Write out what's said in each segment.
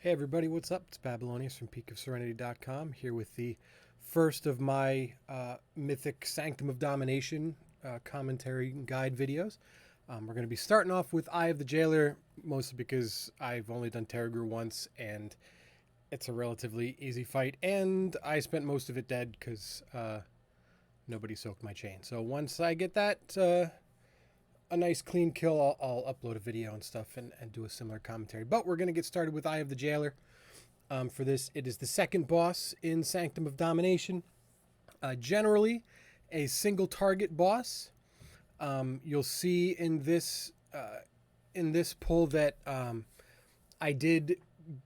Hey everybody, what's up? It's Babylonius from peakofserenity.com here with the first of my Mythic Sanctum of Domination commentary and guide videos. We're going to be starting off with Eye of the Jailer, mostly because I've only done Terragru once and it's a relatively easy fight, and I spent most of it dead because nobody soaked my chain. So once I get that a nice clean kill, I'll upload a video and stuff and do a similar commentary. But we're going to get started with Eye of the Jailer. For this, it is the second boss in Sanctum of Domination. Generally, a single target boss. You'll see in this pull that I did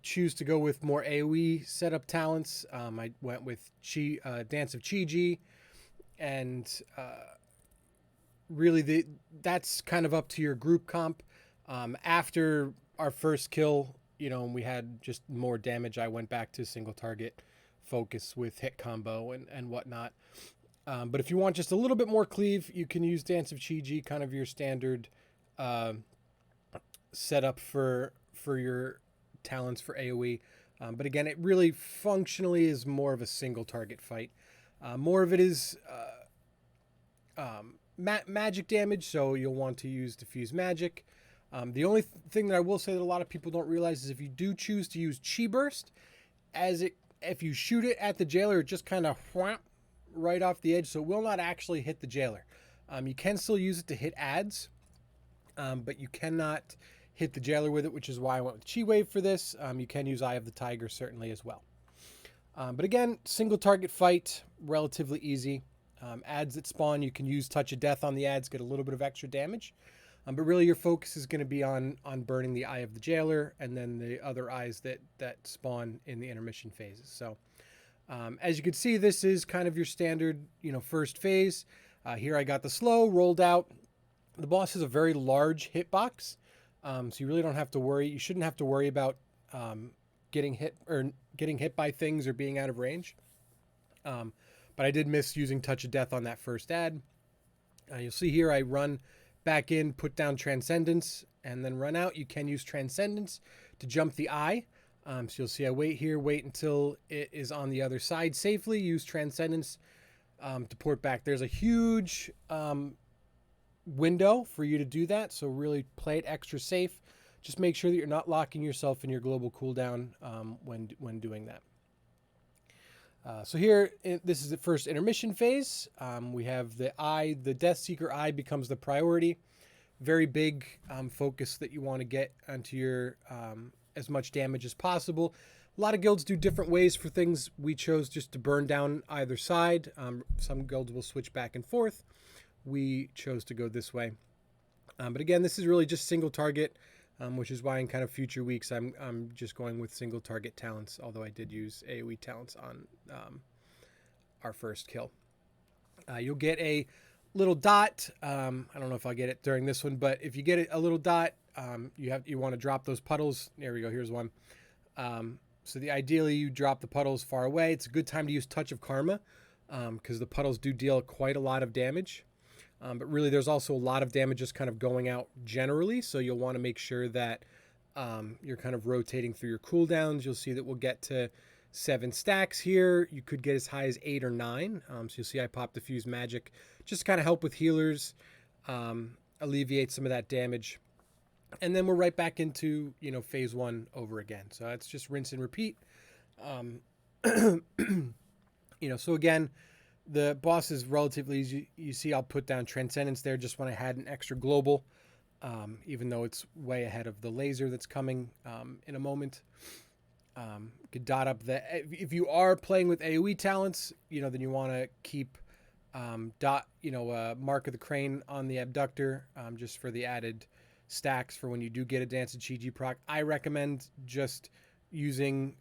choose to go with more AoE setup talents. I went with Dance of Chi-Ji, and really that's kind of up to your group comp. After our first kill, and we had just more damage, I went back to single target focus with hit combo and whatnot. But if you want just a little bit more cleave, you can use Dance of Chi-Ji, kind of your standard setup for your talents for AoE. But again, it really functionally is more of a single target fight. More of it is magic damage, so you'll want to use diffuse magic. The only thing that I will say that a lot of people don't realize is if you do choose to use Chi Burst, if you shoot it at the jailer, it just kind of right off the edge, so it will not actually hit the jailer. You can still use it to hit ads, but you cannot hit the jailer with it, which is why I went with Chi Wave for this. You can use Eye of the Tiger certainly as well. But again, single target fight, relatively easy. Ads that spawn, you can use Touch of Death on the ads, get a little bit of extra damage. But really your focus is going to be on burning the Eye of the Jailer and then the other eyes that spawn in the intermission phases. So as you can see, this is kind of your standard, first phase. Here I got the slow, rolled out. The boss has a very large hitbox, so you really don't have to worry. You shouldn't have to worry about getting hit by things or being out of range. But I did miss using Touch of Death on that first ad. You'll see here I run back in, put down Transcendence, and then run out. You can use Transcendence to jump the eye. So you'll see I wait here, wait until it is on the other side safely, use Transcendence to port back. There's a huge window for you to do that, so really play it extra safe. Just make sure that you're not locking yourself in your global cooldown when doing that. So here, this is the first intermission phase. We have the eye, the Death Seeker eye becomes the priority. Very big focus that you want to get onto your as much damage as possible. A lot of guilds do different ways for things. We chose just to burn down either side. Some guilds will switch back and forth. We chose to go this way. But again, this is really just single target, which is why in kind of future weeks I'm just going with single target talents, although I did use AoE talents on our first kill. You'll get a little dot. I don't know if I'll get it during this one, but if you get a little dot, you want to drop those puddles. There we go. Here's one. So ideally you drop the puddles far away. It's a good time to use Touch of Karma because the puddles do deal quite a lot of damage. But really, there's also a lot of damage just kind of going out generally, so you'll want to make sure that you're kind of rotating through your cooldowns. You'll see that we'll get to 7 stacks here. You could get as high as 8 or 9. So you'll see I popped Diffuse Magic just to kind of help with healers, alleviate some of that damage. And then we're right back into, phase 1 over again. So that's just rinse and repeat. So again, the boss is relatively easy. You see I'll put down Transcendence there just when I had an extra global, even though it's way ahead of the laser that's coming in a moment. Could dot up that. If you are playing with AoE talents, then you want to keep Mark of the Crane on the abductor just for the added stacks for when you do get a Dance of Chi-Ji proc. I recommend just using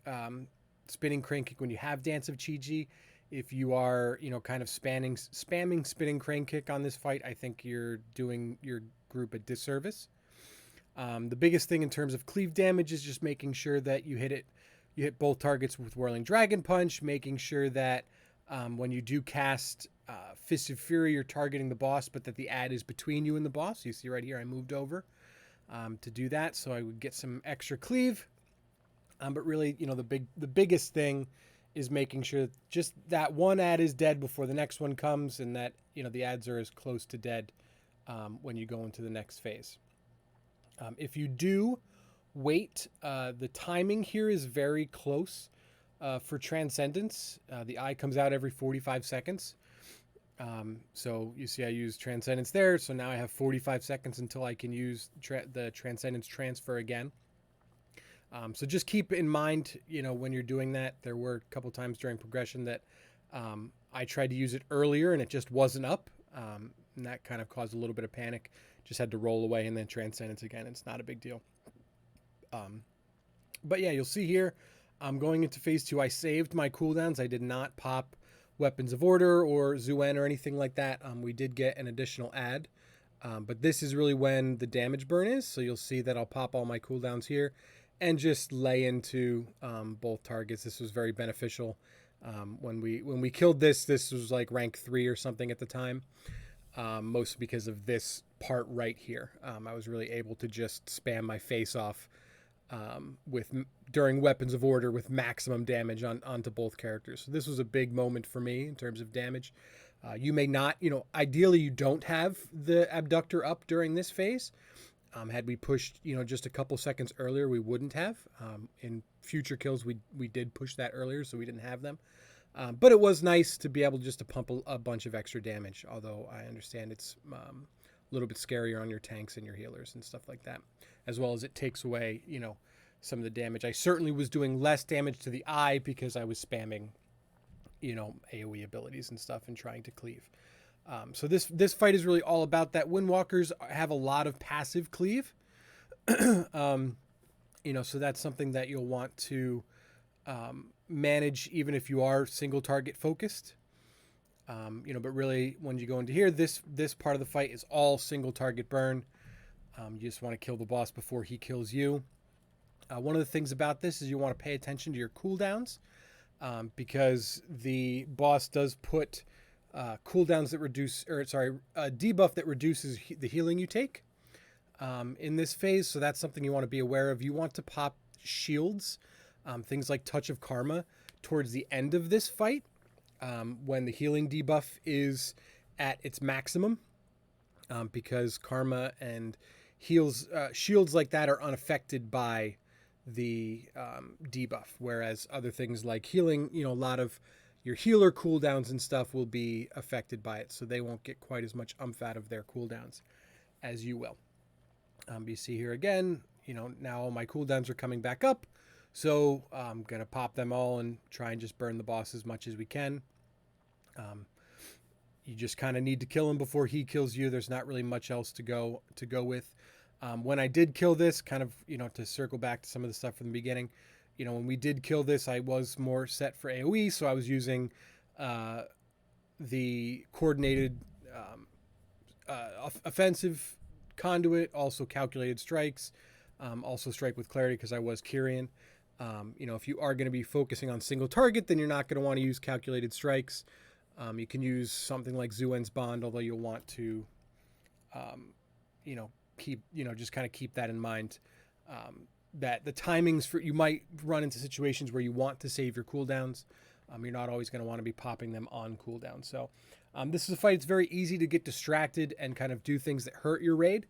Spinning Crane Kick when you have Dance of Chi-Ji. If you are, kind of spamming Spinning Crane Kick on this fight, I think you're doing your group a disservice. The biggest thing in terms of cleave damage is just making sure that you hit both targets with Whirling Dragon Punch, making sure that when you do cast Fist of Fury, you're targeting the boss, but that the ad is between you and the boss. You see right here, I moved over to do that, so I would get some extra cleave. But really, the biggest thing is making sure just that one ad is dead before the next one comes, and that the ads are as close to dead when you go into the next phase. If you do wait, the timing here is very close for Transcendence. The eye comes out every 45 seconds. So you see I use Transcendence there, so now I have 45 seconds until I can use the Transcendence transfer again. So just keep in mind, when you're doing that, there were a couple times during progression that I tried to use it earlier and it just wasn't up. And that kind of caused a little bit of panic. Just had to roll away and then Transcendence again. It's not a big deal. But yeah, you'll see here, I'm going into phase 2. I saved my cooldowns. I did not pop Weapons of Order or Zuen or anything like that. We did get an additional ad. But this is really when the damage burn is. So you'll see that I'll pop all my cooldowns here and just lay into both targets. This was very beneficial. When we killed this was like rank 3 or something at the time. Mostly because of this part right here. I was really able to just spam my face off during Weapons of Order with maximum damage onto both characters. So this was a big moment for me in terms of damage. You may not, ideally you don't have the abductor up during this phase. Had we pushed, just a couple seconds earlier, we wouldn't have. In future kills, we did push that earlier, so we didn't have them. But it was nice to be able just to pump a bunch of extra damage, although I understand it's a little bit scarier on your tanks and your healers and stuff like that, as well as it takes away, some of the damage. I certainly was doing less damage to the eye because I was spamming, AoE abilities and stuff and trying to cleave. So this fight is really all about that. Windwalkers have a lot of passive cleave, so that's something that you'll want to manage even if you are single target focused. But really when you go into here, this part of the fight is all single target burn. You just want to kill the boss before he kills you. One of the things about this is you want to pay attention to your cooldowns, because the boss does put cooldowns that reduce, a debuff that reduces the healing you take in this phase. So that's something you want to be aware of. You want to pop shields, things like Touch of Karma, towards the end of this fight, when the healing debuff is at its maximum, because Karma and shields like that are unaffected by the debuff, whereas other things like healing, a lot of your healer cooldowns and stuff will be affected by it, so they won't get quite as much out of their cooldowns as you will. You see here again, now all my cooldowns are coming back up, so I'm gonna pop them all and try and just burn the boss as much as we can. You just kind of need to kill him before he kills you. There's not really much else to go with. When I did kill this, kind of, to circle back to some of the stuff from the beginning, when we did kill this, I was more set for AoE, so I was using the coordinated offensive conduit, also calculated strikes, also strike with clarity because I was Kyrian. If you are going to be focusing on single target, then you're not going to want to use calculated strikes. You can use something like Zuen's Bond, although you'll want to, just kind of keep that in mind. That the timings you might run into situations where you want to save your cooldowns. You're not always going to want to be popping them on cooldown. So this is a fight. It's very easy to get distracted and kind of do things that hurt your raid.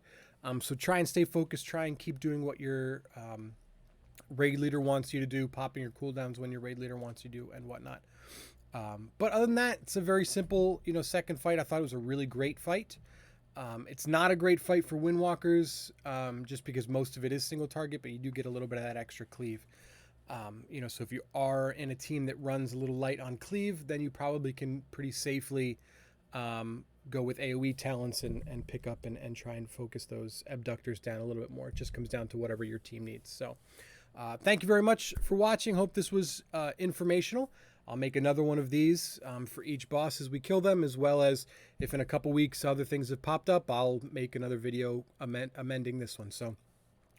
So try and stay focused. Try and keep doing what your raid leader wants you to do, popping your cooldowns when your raid leader wants you to do, and whatnot. But other than that, it's a very simple, second fight. I thought it was a really great fight. It's not a great fight for Windwalkers, just because most of it is single target, but you do get a little bit of that extra cleave. So if you are in a team that runs a little light on cleave, then you probably can pretty safely go with AoE talents and pick up and try and focus those abductors down a little bit more. It just comes down to whatever your team needs. So thank you very much for watching. Hope this was informational. I'll make another one of these for each boss as we kill them, as well as if in a couple weeks other things have popped up, I'll make another video amending this one. So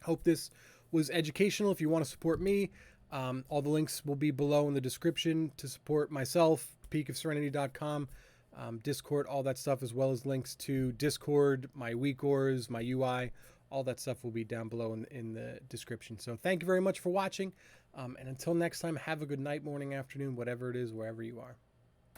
hope this was educational. If you want to support me, all the links will be below in the description to support myself, peakofserenity.com, Discord, all that stuff, as well as links to Discord, my weakors, my UI, all that stuff will be down below in the description. So thank you very much for watching. And until next time, have a good night, morning, afternoon, whatever it is, wherever you are.